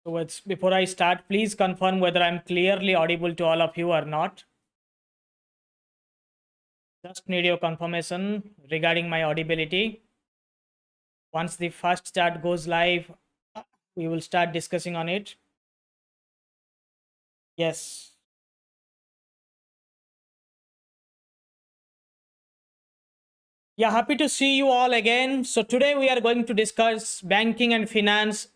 So before I start, please confirm whether I'm clearly audible to all of you or not. Just need your confirmation regarding my audibility. Once the first chat goes live, we will start discussing on it. Yes. Yeah, happy to see you all again. So today we are going to discuss banking and finance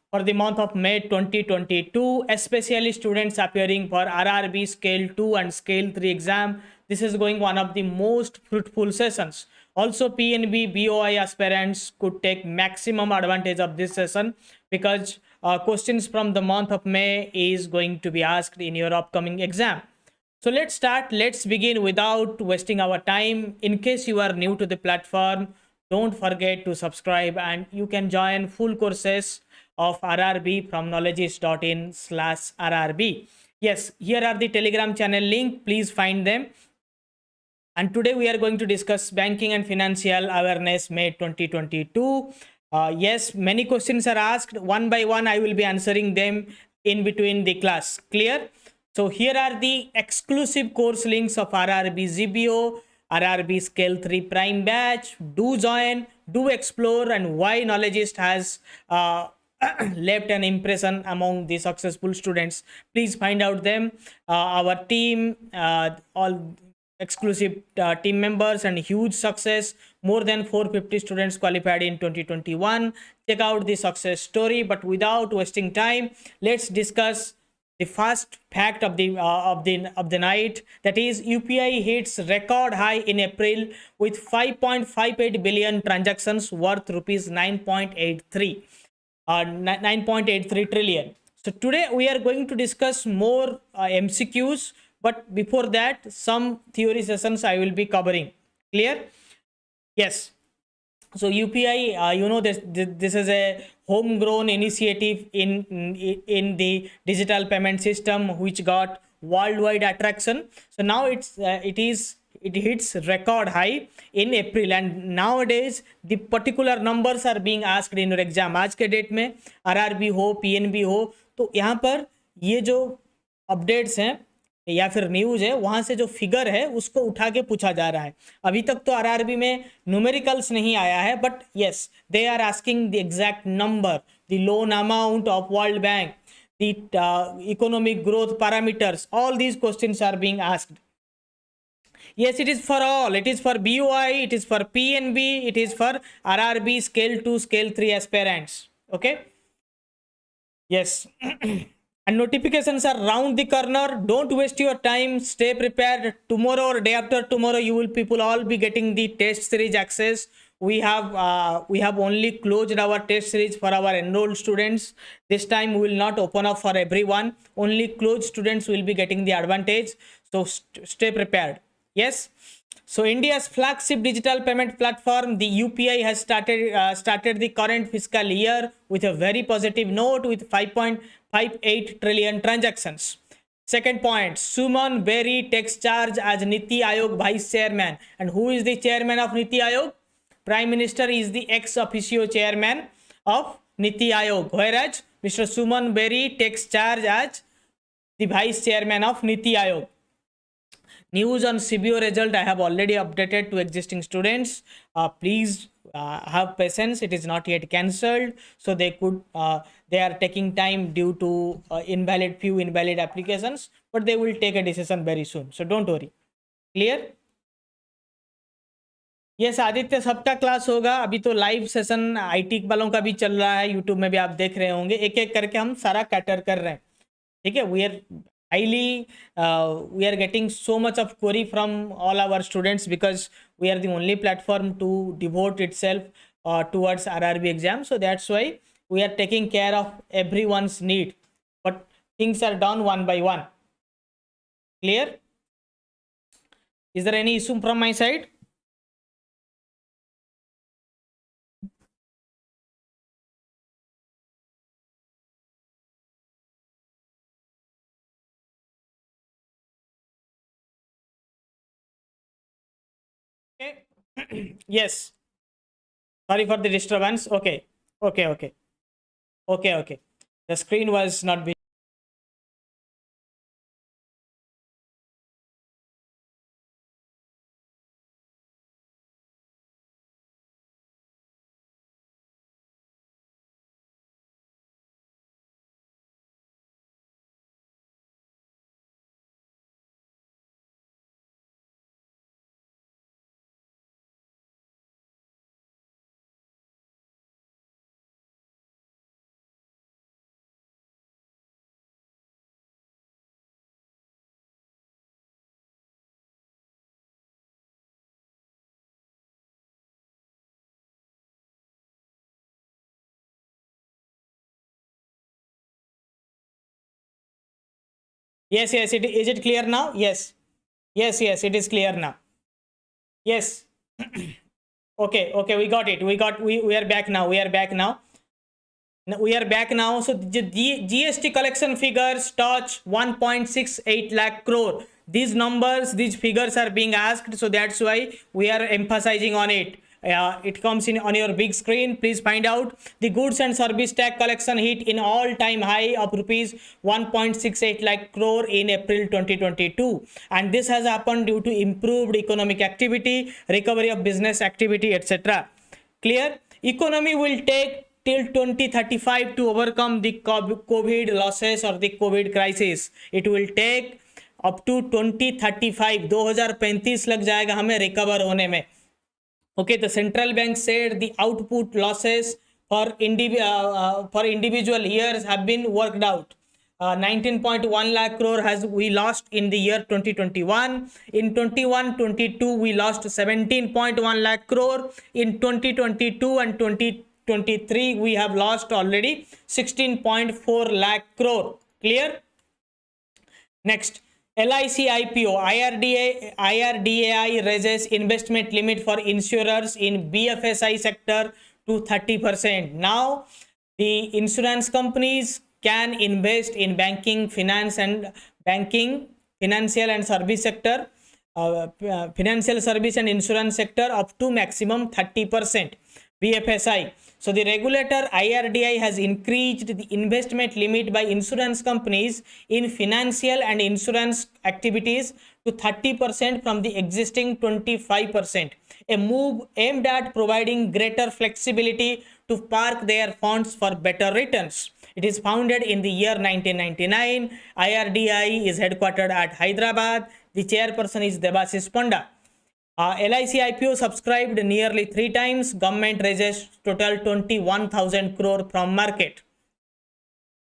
for the month of May 2022, especially students appearing for RRB Scale 2 and Scale 3 exam. This is going one of the most fruitful sessions. Also, PNB, BOI aspirants could take maximum advantage of this session because questions from the month of May is going to be asked in your upcoming exam. So let's start. Let's begin without wasting our time. In case you are new to the platform, don't forget to subscribe and you can join full courses of RRB from knowledgist.in/RRB. Yes, here are the Telegram channel link. Please find them. And today we are going to discuss banking and financial awareness May 2022. Yes, many questions are asked. One by one, I will be answering them in between the class. Clear? So here are the exclusive course links of RRB ZBO, RRB Scale 3 Prime Batch. Do join, do explore, and why Knowledgist has left an impression among the successful students. Please find out them. Our team, all exclusive team members and huge success. More than 450 students qualified in 2021. Check out the success story. But without wasting time, let's discuss the first fact of the night, that is UPI hits record high in April with 5.58 billion transactions worth rupees 9.83 trillion. So today we are going to discuss more MCQs, but before that some theory sessions I will be covering. Clear? Yes. So UPI, this is a homegrown initiative in the digital payment system which got worldwide attraction. So now it hits record high in April, and nowadays the particular numbers are being asked in your exam. आज के date में RRB हो, PNB हो, तो यहाँ पर ये जो अपडेट्स हैं या फिर न्यूज है, वहां से जो फिगर है उसको उठा के पूछा जा रहा है. अभी तक तो आरआरबी में न्यूमेरिकल्स नहीं आया है, but yes they are asking the exact number, the loan amount of world bank, the economic growth parameters, all these questions are being asked. Yes, it is for all. It is for BOI, it is for PNB, it is for RRB Scale 2, Scale 3 aspirants. Okay. Yes. And notifications are round the corner. Don't waste your time. Stay prepared. Tomorrow or day after tomorrow, people all be getting the test series access. We have only closed our test series for our enrolled students. This time we will not open up for everyone. Only closed students will be getting the advantage. So stay prepared. Yes. So India's flagship digital payment platform, the UPI, has started the current fiscal year with a very positive note with 5.58 trillion transactions. Second point, Suman Berry takes charge as Niti Aayog Vice Chairman. And who is the chairman of Niti Aayog? Prime Minister is the ex officio chairman of Niti Aayog, whereas Mr. Suman Berry takes charge as the vice chairman of Niti Aayog. News on CBO result I have already updated to existing students. Please have patience. It is not yet cancelled, so they are taking time due to few invalid applications, but they will take a decision very soon. So don't worry. Clear? Yes, Aditya सबका class होगा. अभी तो live session IT वालों का भी चल रहा है, यूट्यूब में भी आप देख रहे होंगे. एक एक करके हम सारा कैटर कर रहे हैं. ठीक है. We are getting so much of query from all our students because we are the only platform to devote itself towards RRB exam. So that's why we are taking care of everyone's need, but things are done one by one. Clear? Is there any issue from my side? Okay. Yes. Sorry for the disturbance. Okay. The screen was not visible. Yes, yes. Is it clear now? Yes. Yes, yes. It is clear now. Yes. Okay, okay. We got it. We are back now. We are back now. We are back now. So the GST collection figures touch 1.68 lakh crore. These numbers, these figures are being asked. So that's why we are emphasizing on it. It comes in on your big screen. Please find out the goods and service tax collection hit in all-time high of rupees 1.68 lakh crore in April 2022, and this has happened due to improved economic activity, recovery of business activity, etc. Clear? Economy will take till 2035 to overcome the COVID losses or the COVID crisis. It will take up to 2035. 2035 लग जाएगा हमें recover होने में. Okay, the central bank said the output losses for individual years have been worked out. 19.1 lakh crore has we lost in the year 2021. In 21-22 we lost 17.1 lakh crore. In 2022 and 2023 we have lost already 16.4 lakh crore. Clear? Next, LIC IPO. IRDAI raises investment limit for insurers in BFSI sector to 30%. Now, the insurance companies can invest in banking, finance and banking, financial and service sector, financial service and insurance sector up to maximum 30% BFSI. So the regulator IRDAI has increased the investment limit by insurance companies in financial and insurance activities to 30% from the existing 25%. A move aimed at providing greater flexibility to park their funds for better returns. It is founded in the year 1999. IRDAI is headquartered at Hyderabad. The chairperson is Debashish Panda. LIC IPO subscribed nearly 3 times. Government raises total 21,000 crore from market.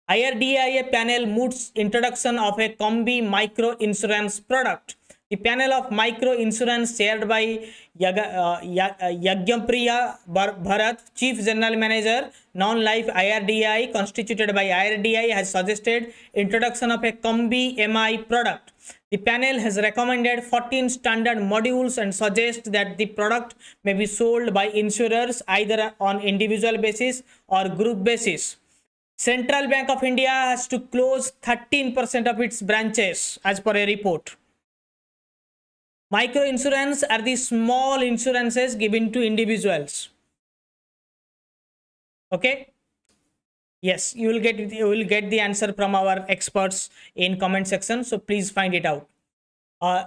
IRDAI panel moots introduction of a Combi micro insurance product. The panel of micro insurance chaired by Yagyapriya Bharat, Chief General Manager, Non-Life IRDAI, constituted by IRDAI, has suggested introduction of a Combi MI product. The panel has recommended 14 standard modules and suggests that the product may be sold by insurers either on individual basis or group basis. Central Bank of India has to close 13% of its branches as per a report. Micro insurance are the small insurances given to individuals. Okay. Yes, you will get the answer from our experts in comment section. So please find it out.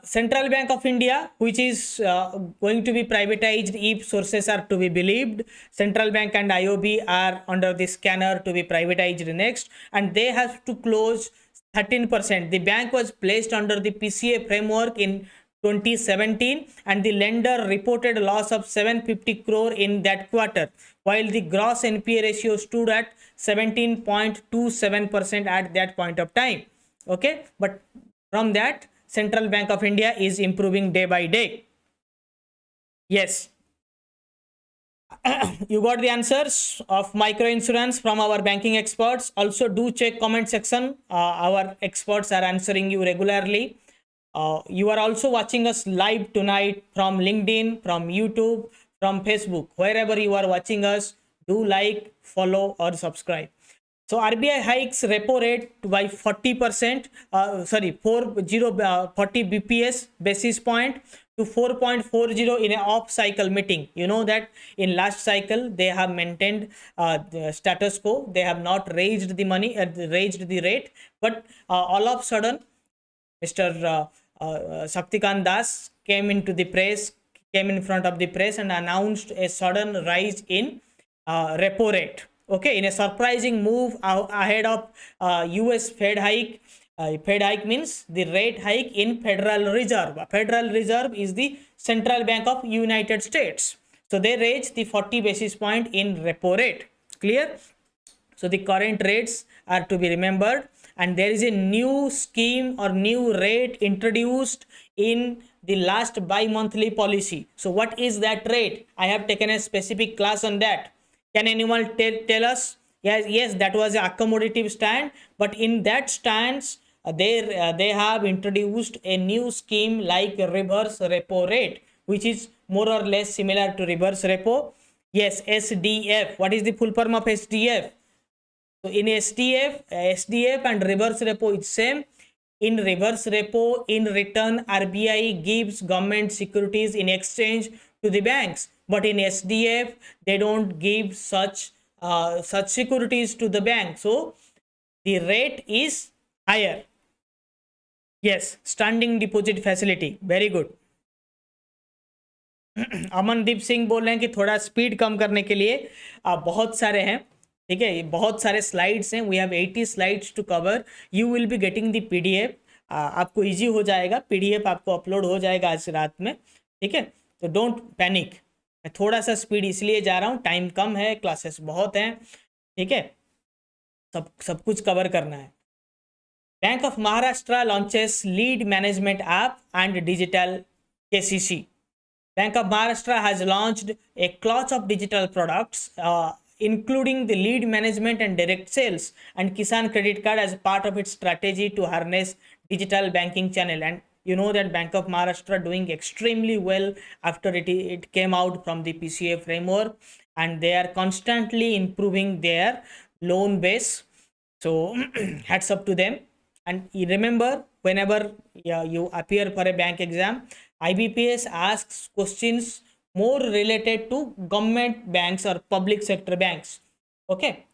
Central Bank of India, which is going to be privatized if sources are to be believed. Central Bank and IOB are under the scanner to be privatized next, and they have to close 13%. The bank was placed under the PCA framework in 2017, and the lender reported a loss of 750 crore in that quarter, while the gross NPA ratio stood at 17.27% at that point of time. Okay, but from that, Central Bank of India is improving day by day. Yes. You got the answers of micro insurance from our banking experts. Also do check comment section. Our experts are answering you regularly. You are also watching us live tonight from LinkedIn, from YouTube, from Facebook. Wherever you are watching us, do like, follow or subscribe. So RBI hikes repo rate by 40%, 40 BPS basis point to 4.40 in an off cycle meeting. You know that in last cycle they have maintained the status quo. They have not raised the money, raised the rate, but all of a sudden Mr. Shaktikant Das came into the press, came in front of the press and announced a sudden rise in repo rate. Okay, in a surprising move ahead of US Fed hike. Fed hike means the rate hike in Federal Reserve. Federal Reserve is the central bank of United States. So they raised the 40 basis point in repo rate. Clear? So the current rates are to be remembered, and there is a new scheme or new rate introduced in the last bi-monthly policy. So what is that rate? I have taken a specific class on that. Can anyone tell us? Yes, that was an accommodative stand, but in that stance, they have introduced a new scheme like reverse repo rate, which is more or less similar to reverse repo. Yes, SDF. What is the full form of SDF? So in SDF and reverse repo, it's same. In reverse repo, in return, RBI gives government securities in exchange to the banks. But in SDF, they don't give such securities to the bank. So the rate is higher. Yes, standing deposit facility. Very good. Amandeep Singh बोल रहे हैं कि थोड़ा speed कम करने के लिए बहुत सारे हैं, ठीक है, बहुत सारे स्लाइड्स हैं. We have 80 slides to cover. You will be getting the PDF. आपको इजी हो जाएगा, पीडीएफ आपको अपलोड हो जाएगा आज रात में, ठीक है. तो डोंट पैनिक. मैं थोड़ा सा स्पीड इसलिए जा रहा हूँ, टाइम कम है, क्लासेस बहुत हैं, ठीक है, सब कुछ कवर करना है. Bank of Maharashtra launches lead management app and digital KCC. Bank of Maharashtra has launched a clutch of digital products, including the lead management and direct sales and Kisan credit card as part of its strategy to harness digital banking channel. And you know that Bank of Maharashtra doing extremely well after it came out from the PCA framework, and they are constantly improving their loan base. So hats up to them. And remember, whenever you appear for a bank exam, IBPS asks questions more related to government banks or public sector banks. Okay,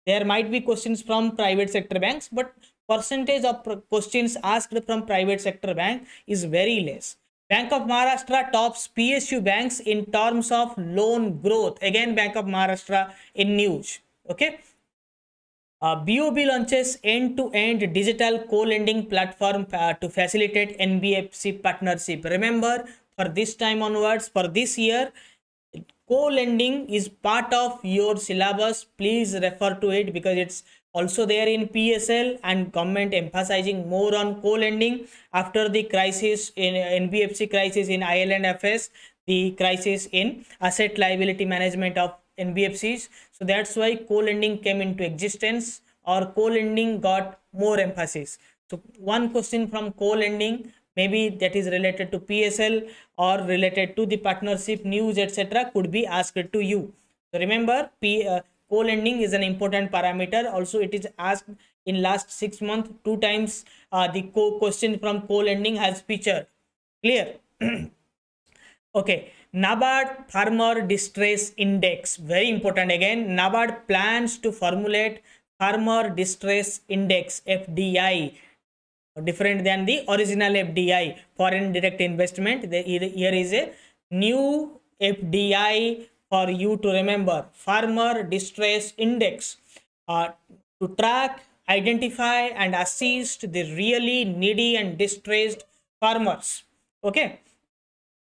there might be questions from private sector banks, but percentage of questions asked from private sector bank is very less. Bank of Maharashtra tops PSU banks in terms of loan growth. Again, Bank of Maharashtra in news. Okay. BOB launches end-to-end digital co-lending platform to facilitate NBFC partnership. Remember, for this time onwards, for this year, co-lending is part of your syllabus. Please refer to it because it's also there in PSL, and government emphasizing more on co-lending after the crisis in NBFC crisis in IL&FS, the crisis in asset liability management of NBFCs. So that's why co-lending came into existence, or co-lending got more emphasis. So one question from co-lending, maybe that is related to PSL or related to the partnership news, etc., could be asked to you. So remember, co-lending is an important parameter. Also, it is asked in last 6 months 2 times. The question from co-lending has featured. Clear? Okay. NABARD Farmer Distress Index, very important. Again, NABARD plans to formulate Farmer Distress Index, FDI, different than the original FDI, foreign direct investment. Here is a new FDI for you to remember, Farmer Distress Index, to track, identify and assist the really needy and distressed farmers. Okay.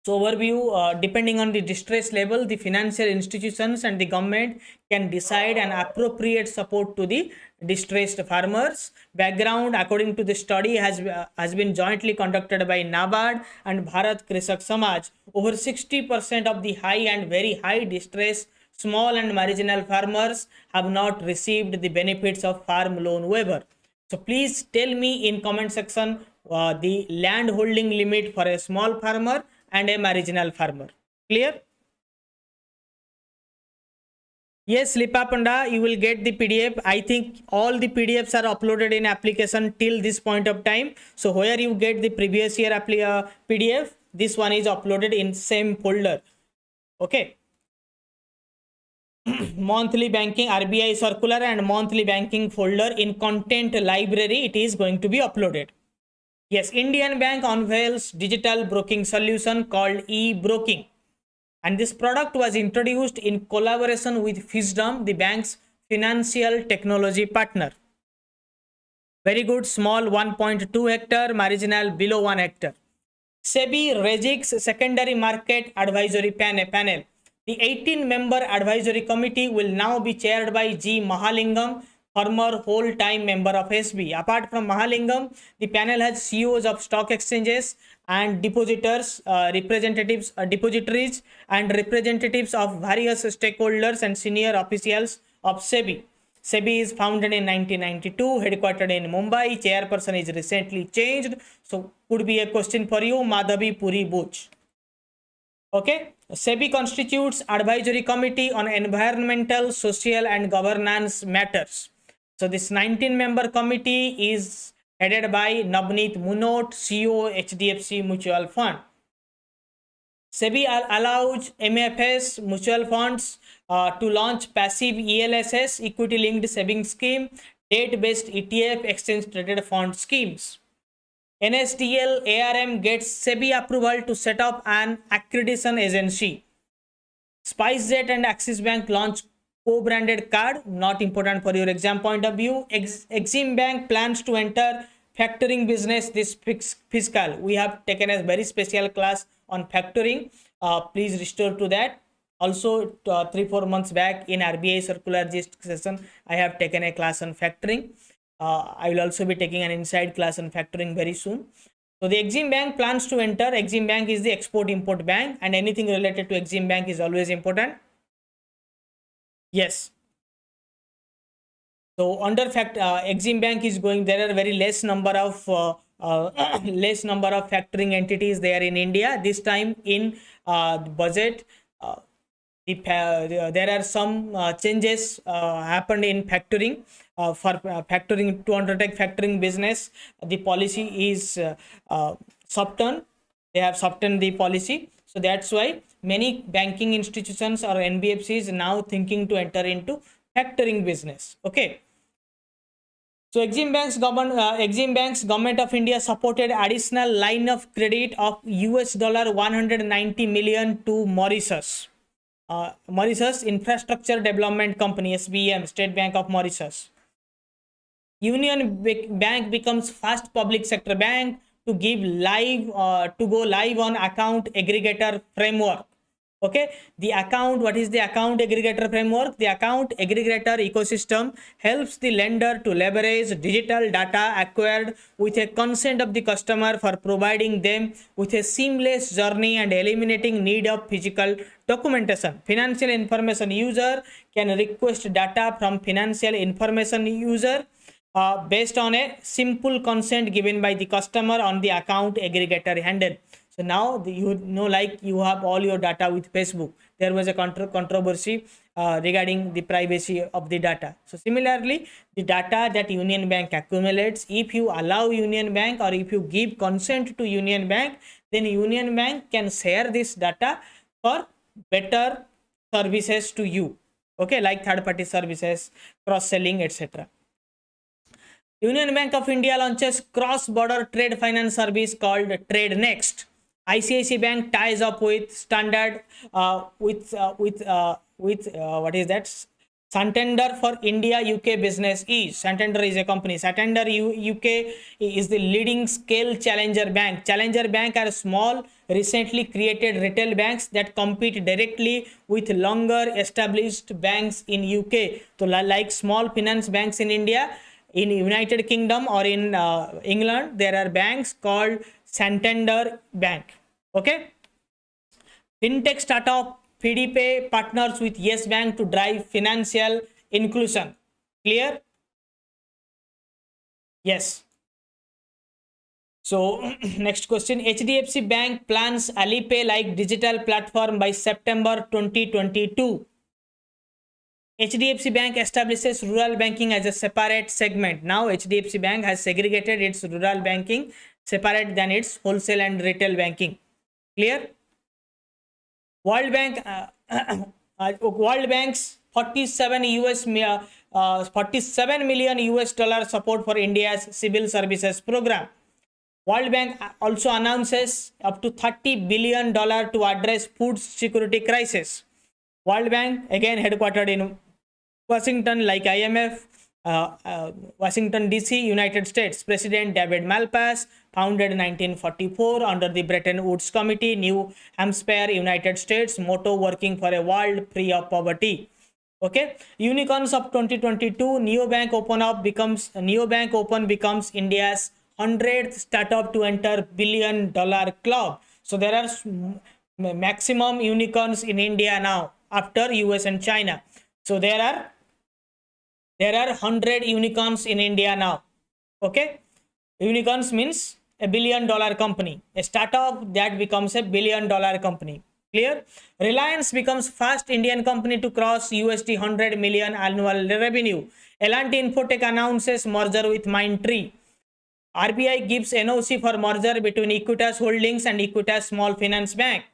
So overview, depending on the distress level, the financial institutions and the government can decide an appropriate support to the distressed farmers. Background, according to the study, has been jointly conducted by NABARD and Bharat Krisak Samaj. Over 60% of the high and very high distress small and marginal farmers have not received the benefits of farm loan waiver. So please tell me in comment section the land holding limit for a small farmer and a marginal farmer. Clear? Yes, Lipa Panda, you will get the PDF. I think all the PDFs are uploaded in application till this point of time. So where you get the previous year PDF, this one is uploaded in same folder. Okay. Monthly banking RBI circular and monthly banking folder in content library, it is going to be uploaded. Yes, Indian Bank unveils digital broking solution called e-broking. And this product was introduced in collaboration with Fisdom, the bank's financial technology partner. Very good. Small 1.2 hectare, marginal below 1 hectare. SEBI regics secondary market advisory panel. The 18-member advisory committee will now be chaired by G. Mahalingam, former whole-time member of SB. Apart from Mahalingam, the panel has CEOs of stock exchanges and depositors, depositories, and representatives of various stakeholders and senior officials of SEBI. SEBI is founded in 1992, headquartered in Mumbai. Chairperson is recently changed. So, could be a question for you, Madhavi Puri Buch. Okay. SEBI constitutes advisory committee on environmental, social, and governance matters. So, this 19-member committee is headed by Navneet Munot, CEO, HDFC Mutual Fund. SEBI allows MFS mutual funds to launch passive ELSS, equity linked savings scheme, date based ETF, exchange traded fund schemes. NSDL ARM gets SEBI approval to set up an accreditation agency. SpiceJet and Axis Bank launch co-branded card, not important for your exam point of view. Exim Bank plans to enter factoring business this fiscal. We have taken a very special class on factoring. Please restore to that. Also 3-4 months back in RBI circular gist session, I have taken a class on factoring. I will also be taking an inside class on factoring very soon. So the Exim Bank plans to enter. Exim Bank is the export-import bank, and anything related to Exim Bank is always important. Yes. So under fact, Exim Bank is going. There are very less number of factoring entities there in India. This time in the budget, there are some changes happened in factoring. For factoring, to undertake factoring business, the policy is softened. They have softened the policy. So that's why many banking institutions or NBFCs now thinking to enter into factoring business. Okay. So Exim Bank's government of India supported additional line of credit of US dollar 190 million to Mauritius. Mauritius Infrastructure Development Company, SBM, State Bank of Mauritius. Union Bank becomes first public sector bank to go live on account aggregator framework. Okay, what is the account aggregator framework? The account aggregator ecosystem helps the lender to leverage digital data acquired with a consent of the customer for providing them with a seamless journey and eliminating need of physical documentation. Financial information user can request data from financial information user based on a simple consent given by the customer on the account aggregator handle. So now like you have all your data with Facebook. There was a controversy regarding the privacy of the data. So similarly, the data that Union Bank accumulates, if you allow Union Bank or if you give consent to Union Bank, then Union Bank can share this data for better services to you. Okay, like third-party services, cross-selling, etc. Union Bank of India launches cross-border trade finance service called Trade Next. ICICI Bank ties up with Standard what is that? Santander for India UK business is. Santander is a company. Santander UK is the leading scale challenger bank. Challenger bank are small, recently created retail banks that compete directly with longer established banks in UK. So like small finance banks in India, in United Kingdom or in England, there are banks called Santander Bank. Okay. Fintech startup FeediPay partners with Yes Bank to drive financial inclusion. Clear? Yes. So next question. HDFC Bank plans Alipay like digital platform by September 2022. HDFC Bank establishes rural banking as a separate segment. Now HDFC Bank has segregated its rural banking separate than its wholesale and retail banking. Clear? World Bank, World Bank's 47 million US dollar support for India's civil services program. World Bank also announces up to $30 billion to address food security crisis. World Bank, again headquartered in Washington, like IMF, Washington DC, United States. President David Malpass, founded in 1944 under the Bretton Woods Committee, New Hampshire, United States. Motto: working for a world free of poverty. Okay, unicorns of 2022. Neobank Open becomes India's 100th startup to enter $1 billion club. So there are maximum unicorns in India now after US and China. So there are 100 unicorns in India now. Okay, unicorns means a $1 billion company. A startup that becomes a $1 billion company. Clear? Reliance becomes first Indian company to cross USD 100 million annual revenue. L&T Infotech announces merger with Mindtree. RBI gives NOC for merger between Equitas Holdings and Equitas Small Finance Bank.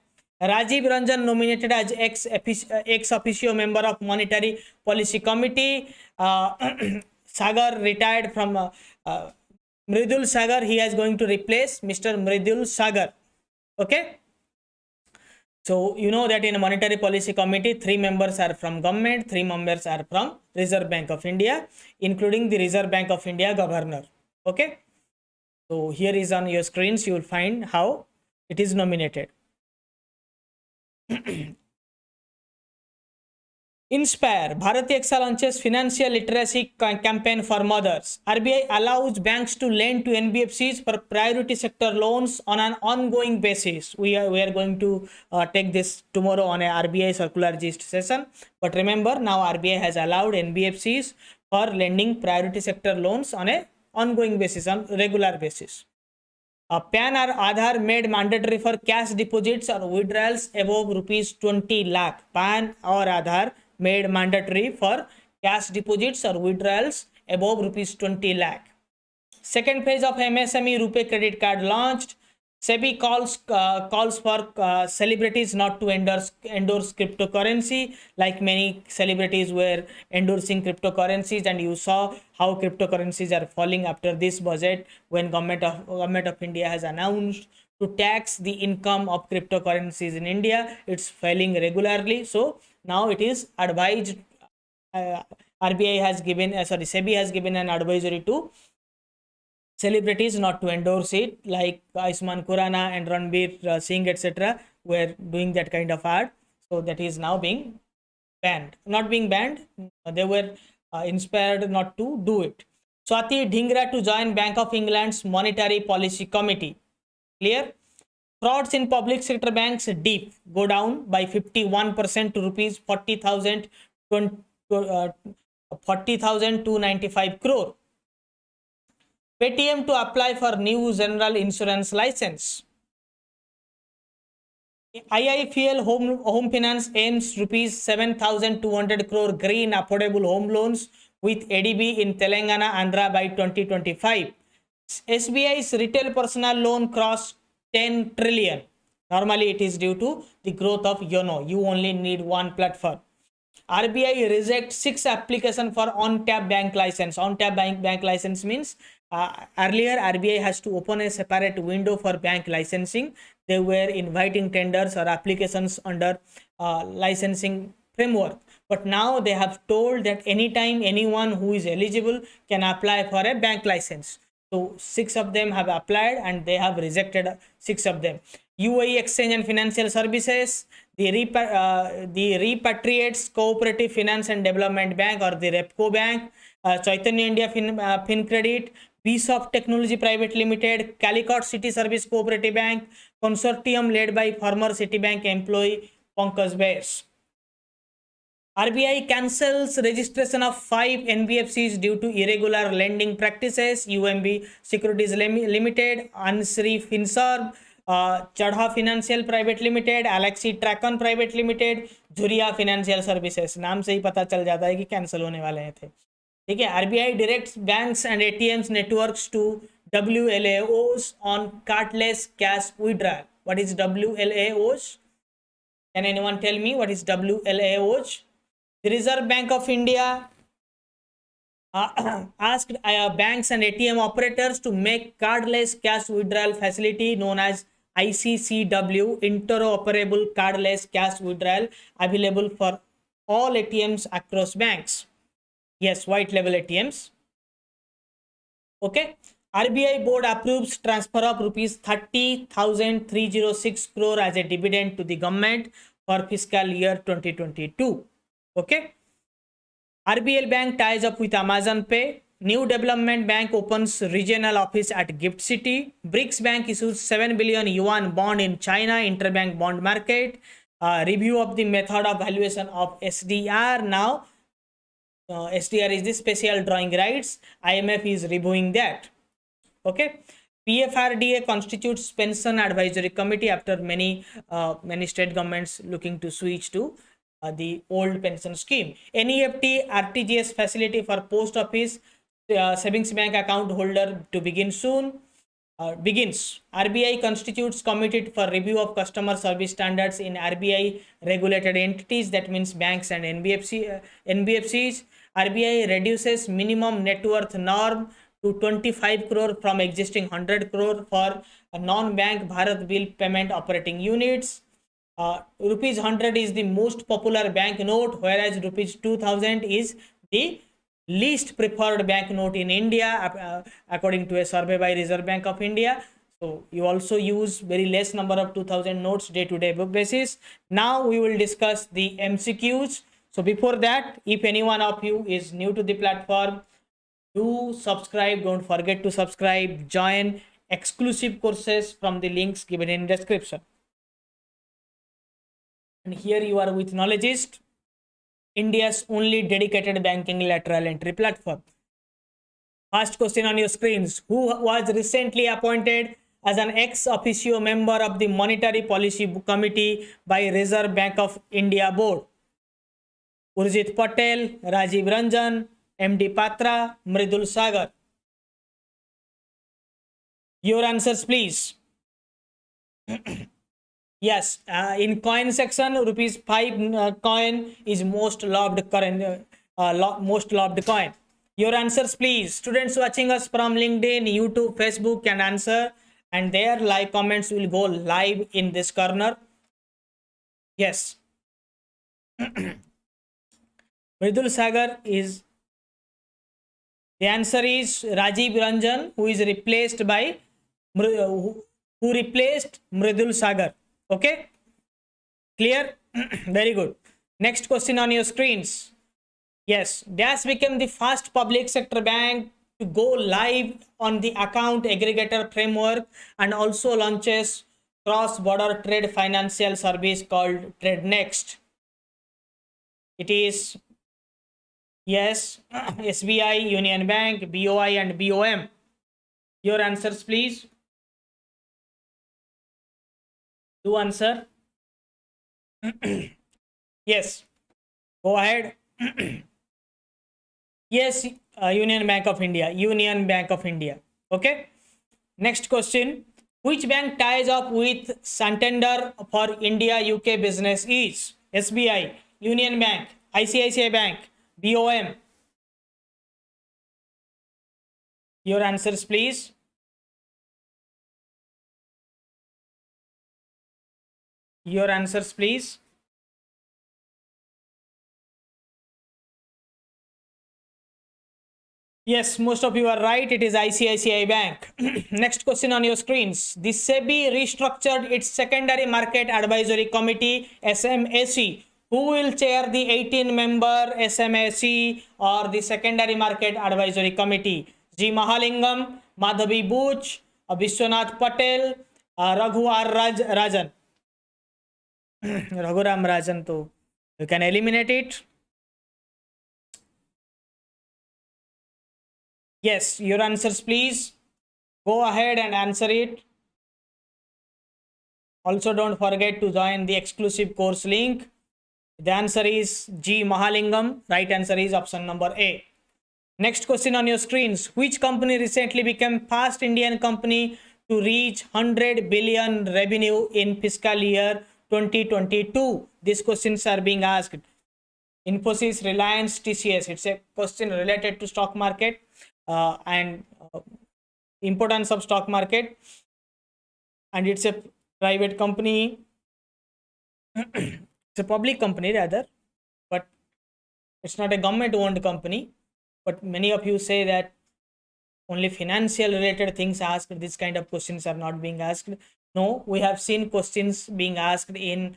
Rajiv Ranjan nominated as ex officio member of Monetary Policy Committee. Sagar retired from Mridul Sagar. He is going to replace Mr. Mridul Sagar. Okay. So you know that in a Monetary Policy Committee, 3 members are from government, 3 members are from Reserve Bank of India, including the Reserve Bank of India governor. Okay. So here is on your screens, you will find how it is nominated. Inspire. Bharati Axa launches financial literacy campaign for mothers. RBI allows banks to lend to NBFCs for priority sector loans on an ongoing basis. We are going to take this tomorrow on a RBI circular gist session. But remember, now RBI has allowed NBFCs for lending priority sector loans on a ongoing basis, on regular basis. PAN or Aadhaar made mandatory for cash deposits or withdrawals above rupees 20 lakh. PAN or Aadhaar made mandatory for cash deposits or withdrawals above rupees 20 lakh. Second phase of MSME RuPay credit card launched. SEBI calls for celebrities not to endorse cryptocurrency, like many celebrities were endorsing cryptocurrencies, and you saw how cryptocurrencies are falling after this budget, when government of India has announced to tax the income of cryptocurrencies in India. It's falling regularly. So now it is advised. RBI has given, SEBI has given an advisory to celebrities not to endorse it, like Ayushmann Khurrana and Ranveer Singh, etc. were doing that kind of ad. So that is now being banned. Not being banned, they were inspired not to do it. Swati Dhingra to join Bank of England's Monetary Policy Committee. Clear? Frauds in public sector banks deep, go down by 51% to rupees 40,295 crore. Paytm to apply for new general insurance license. IIFL Home Finance aims rupees 7,200 crore green affordable home loans with ADB in Telangana, Andhra by 2025. SBI's retail personal loan crossed 10 trillion. Normally it is due to the growth of YONO. You only need one platform. RBI rejects 6 applications for on-tap bank license. On-tap bank license means earlier RBI has to open a separate window for bank licensing. They were inviting tenders or applications under licensing framework. But now they have told that anytime anyone who is eligible can apply for a bank license. So 6 of them have applied and they have rejected 6 of them. UAE Exchange and Financial Services, the Repatriates Cooperative Finance and Development Bank, or the REPCO Bank, Chaitanya India FinCredit, Bsoft Technology Private Limited, Calicut City Service Cooperative Bank, consortium led by former Citibank employee Pankaj Bains. RBI cancels registration of 5 NBFCs due to irregular lending practices. UMB Securities Limited, Ansri Finserv, चढ़ा financial private limited, Alexei ट्रैकन private limited, झुरिया financial services. नाम से ही पता चल जाता है कि cancel होने वाले हैं थे। ठीक है। RBI directs banks and ATMs networks to WLAOs on cardless cash withdrawal. What is WLAOs? Can anyone tell me what is WLAOs? The Reserve Bank of India asked banks and ATM operators to make cardless cash withdrawal facility known as ICCW, interoperable cardless cash withdrawal, available for all ATMs across banks. Yes, white label ATMs. Okay. RBI board approves transfer of rupees 30,306 crore as a dividend to the government for fiscal year 2022. Okay. RBL Bank ties up with Amazon Pay. New Development Bank opens regional office at Gift City. BRICS Bank issues 7 billion yuan bond in China interbank bond market. Review of the method of valuation of SDR. Now, SDR is the special drawing rights. IMF is reviewing that. Okay. PFRDA constitutes pension advisory committee after many state governments looking to switch to the old pension scheme. NEFT RTGS facility for post office savings bank account holder to begin soon. Begins. RBI constitutes committee for review of customer service standards in RBI regulated entities, that means banks and NBFCs. RBI reduces minimum net worth norm to 25 crore from existing 100 crore for a non-bank Bharat bill payment operating units. Rupees 100 is the most popular bank note, whereas rupees 2000 is the least preferred bank note in India, according to a survey by Reserve Bank of India. So you also use very less number of 2000 notes day-to-day basis. Now we will discuss the MCQs. So before that, if any one of you is new to the platform, do subscribe. Don't forget to subscribe. Join exclusive courses from the links given in description. And here you are with Knowledgist, India's only dedicated banking lateral entry platform. First question on your screens. Who was recently appointed as an ex officio member of the Monetary Policy Committee by Reserve Bank of India Board? Urjit Patel, Rajiv Ranjan, MD Patra, Mridul Sagar. Your answers, please. Yes, in coin section, rupees 5 coin is most loved current, most loved coin. Your answers, please. Students watching us from LinkedIn, YouTube, Facebook can answer, and their live comments will go live in this corner. Yes. Mridul Sagar is, the answer is Rajiv Ranjan, who is replaced by who replaced Mridul Sagar. Okay, clear? Very good. Next question on your screens. Yes, Dash became the first public sector bank to go live on the account aggregator framework and also launches cross-border trade financial service called Trade Next. It is, yes, SBI, Union Bank, BOI and BOM. Your answers, please. Do answer. Yes, go ahead. Yes, Union Bank of India. Union Bank of India. Okay. Next question. Which bank ties up with Santander for India UK business is? SBI, Union Bank, ICICI Bank, BOM. Your answers, please. Your answers, please. Yes, most of you are right. It is ICICI Bank. Next question on your screens. The SEBI restructured its secondary market advisory committee, SMAC. Who will chair the 18-member SMAC or the secondary market advisory committee? G. Mahalingam, Madhavi Buch, Vishwanath Patel, Raghu R. Rajan. Raghuram Rajan, to you can eliminate it. Yes, your answers, please. Go ahead and answer it. Also, don't forget to join the exclusive course link. The answer is G. Mahalingam. Right answer is option number A. Next question on your screens. Which company recently became first Indian company to reach 100 billion revenue in fiscal year 2022? These questions are being asked. Infosys, Reliance, TCS. It's a question related to stock market and importance of stock market. And it's a private company. It's a public company rather, but it's not a government owned company. But many of you say that only financial related things asked, this kind of questions are not being asked. No, we have seen questions being asked in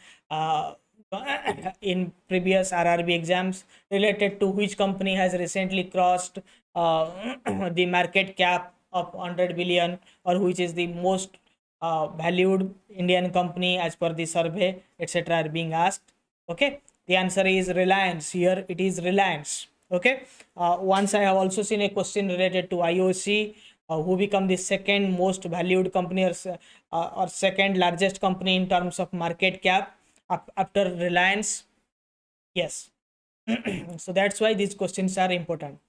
previous RRB exams related to which company has recently crossed the market cap of 100 billion, or which is the most valued Indian company as per the survey, etc. are being asked. Okay, the answer is Reliance. Here it is Reliance. Okay, once I have also seen a question related to IOC, who become the second most valued company or second largest company in terms of market cap after Reliance. Yes. So that's why these questions are important.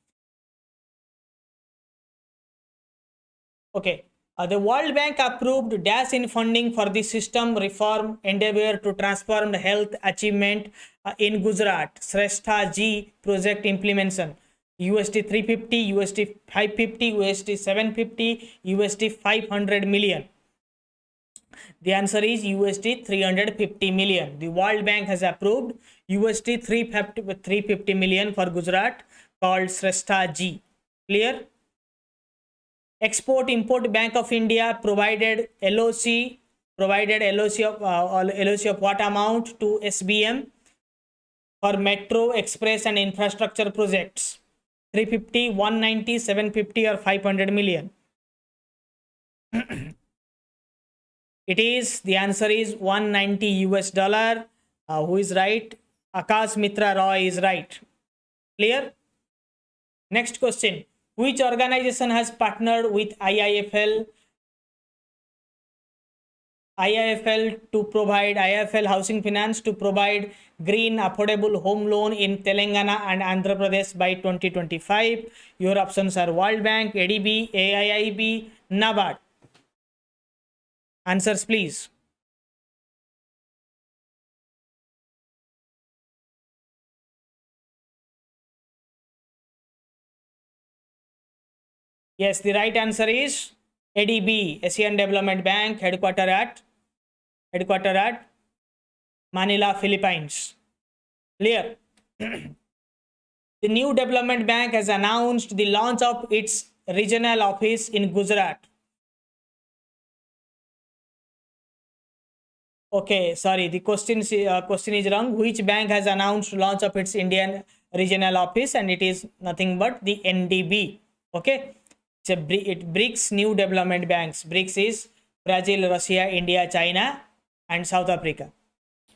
Okay. The World Bank approved dash in funding for the system reform endeavor to transform health achievement in Gujarat. Shrestha G project implementation. USD 350, USD 550, USD 750, USD 500 million. The answer is USD 350 million. The World Bank has approved USD 350 million for Gujarat, called Shrestha G. Clear? Export Import Bank of India provided LOC of what amount to SBM for metro, express and infrastructure projects? 350, 190, 750 or 500 million? It is, the answer is 190 US dollar. Who is right? Akash Mitra Roy is right. Clear? Next question. Which organization has partnered with IIFL to provide IIFL Housing Finance to provide green affordable home loan in Telangana and Andhra Pradesh by 2025? Your options are World Bank, ADB, AIIB, NABARD. Answers please. Yes, the right answer is ADB, Asian Development Bank, headquartered at Manila, Philippines. Clear? The new development bank has announced the launch of its regional office in Gujarat. Okay, sorry, the question is wrong. Which bank has announced launch of its Indian regional office? And it is nothing but the NDB. Okay, it BRICS new development banks. BRICS is Brazil, Russia, India, China and South Africa.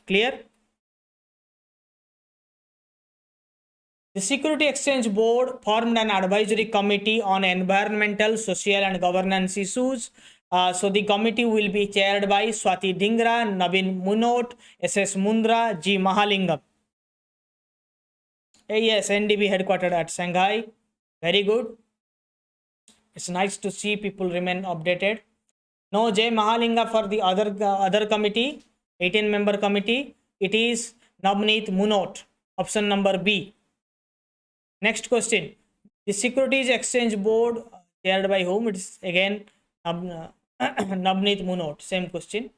Clear? The Security Exchange Board formed an advisory committee on environmental, social and governance issues. So the committee will be chaired by Swati Dhingra, Navin Munot, SS Mundra, G Mahalingam. Yes, NDB headquartered at Shanghai. Very good. It's nice to see people remain updated. No J Mahalinga for the other committee, 18-member committee. It is Navneet Munot. Option number B. Next question. The Securities Exchange Board chaired by whom? It's again Navneet Munot. Same question.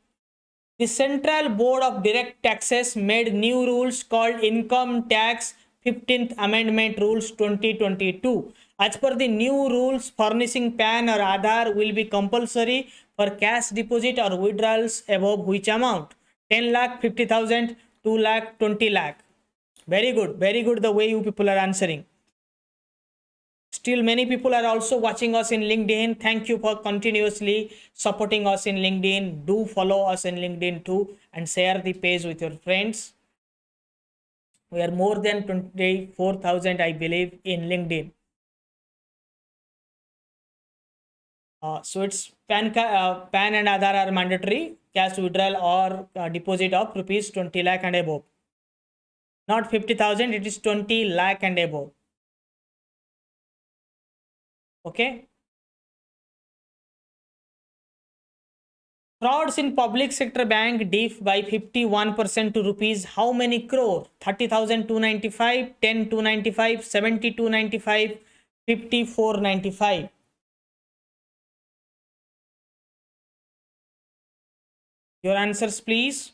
The Central Board of Direct Taxes made new rules called Income Tax 15th Amendment Rules 2022. As per the new rules, furnishing PAN or Aadhaar will be compulsory for cash deposit or withdrawals above which amount? 10 lakh, 50,000, 2 lakh, 20 lakh. Very good. Very good the way you people are answering. Still many people are also watching us in LinkedIn. Thank you for continuously supporting us in LinkedIn. Do follow us in LinkedIn too and share the page with your friends. We are more than 24,000 I believe in LinkedIn. So it's PAN and Aadhaar are mandatory. cash withdrawal or deposit of rupees 20 lakh and above. Not 50,000, it is 20 lakh and above. Okay. Frauds in public sector bank diff by 51% to rupees how many crore? 30,295, 10,295, 70,295, 5495. Your answers, please.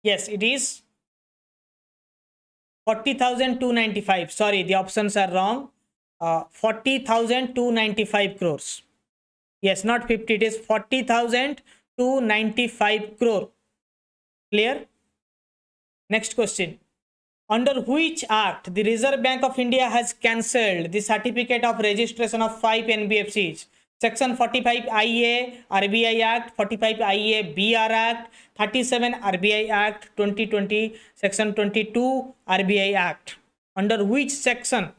Yes, it is 40,295. Sorry, the options are wrong. 40,295 crores. Yes, not 50, it is 40,295 crore. Clear? Next question. Under which act the Reserve Bank of India has cancelled the certificate of registration of 5 NBFCs? Section 45 IA RBI Act, 45 IA BR Act, 37 RBI Act 2020, Section 22 RBI Act. Under which section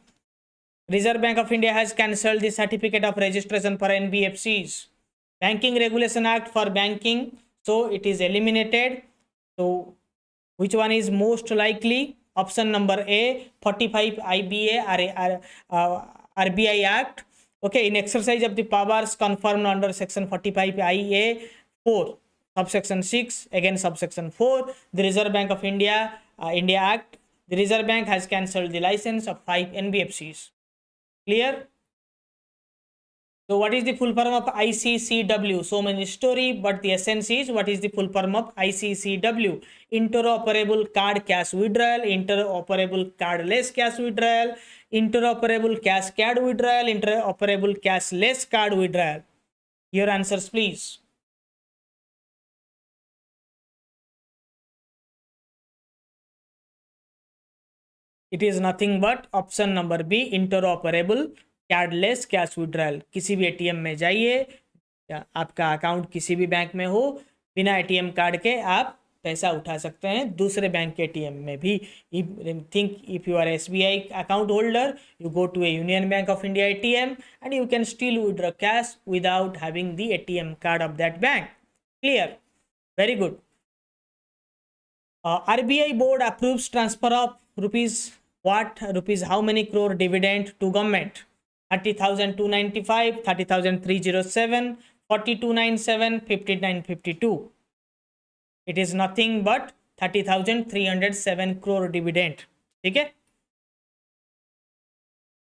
Reserve Bank of India has cancelled the certificate of registration for NBFCs? Banking Regulation Act for banking, so it is eliminated. So which one is most likely? Option number A, 45 IBA RBI Act. Okay, in exercise of the powers confirmed under section 45 IA 4, subsection 6, again subsection 4, the Reserve Bank of India India Act, the Reserve Bank has cancelled the license of 5 NBFCs. Clear? So what is the full form of ICCW? So many story, but the essence is, what is the full form of ICCW? Interoperable card cash withdrawal, interoperable cardless cash withdrawal, interoperable cash card withdrawal, interoperable cashless card withdrawal. Your answers, please. It is nothing but option number B, interoperable cardless cash withdrawal. किसी भी ATM में जाइए, आपका account किसी भी bank में हो, बिना एटीएम कार्ड के आप पैसा उठा सकते हैं दूसरे बैंक के एटीएम में भी. Think if you are SBI account holder, you go to a Union Bank of India ATM and you can still withdraw cash without having the ATM card of that bank. Clear? Very good. RBI board approves transfer of rupees how many crore dividend to government? 30,295, 30,307, 4297, 5952. It is nothing but 30,307 crore dividend. Okay?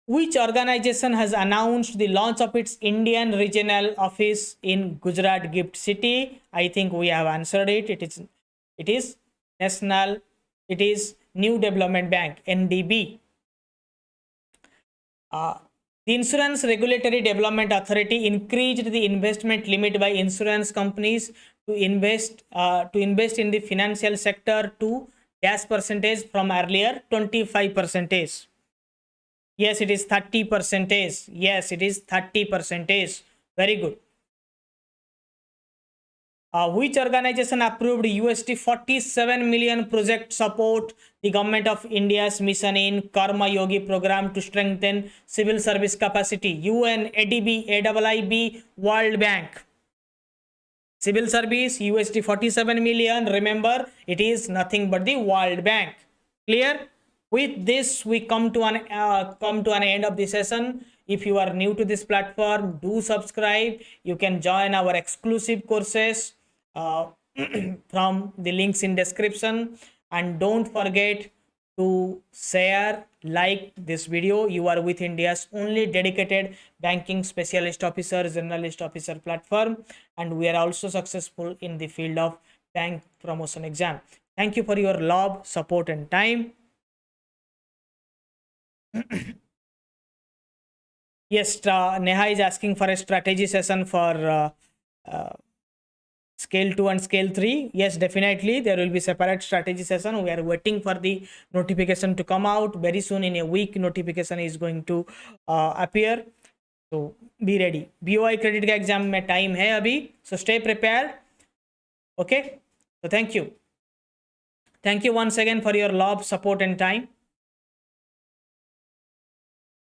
Which organization has announced the launch of its Indian regional office in Gujarat Gift City? I think we have answered it. It is New Development Bank, NDB. The Insurance Regulatory Development Authority increased the investment limit by insurance companies to invest in the financial sector to dash percentage from earlier 25%. Yes, it is 30%. Yes, it is 30%. Very good. Which organization approved USD 47 million project support the government of India's mission in Karma Yogi program to strengthen civil service capacity? UN, ADB, AIIB, World Bank. Civil service USD 47 million. Remember, it is nothing but the World Bank. Clear? With this, we come to an end of the session. If you are new to this platform, do subscribe. You can join our exclusive courses from the links in description, and don't forget to share, like this video. You are with India's only dedicated banking specialist officer, journalist officer platform, and we are also successful in the field of bank promotion exam. Thank you for your love, support and time. Yes, Neha is asking for a strategy session for scale 2 and scale 3. Yes, definitely there will be separate strategy session. We are waiting for the notification to come out. Very soon, in a week, notification is going to appear. So be ready. BOI credit का exam में time है अभी. So stay prepared. Okay. So thank you. Thank you once again for your love, support and time.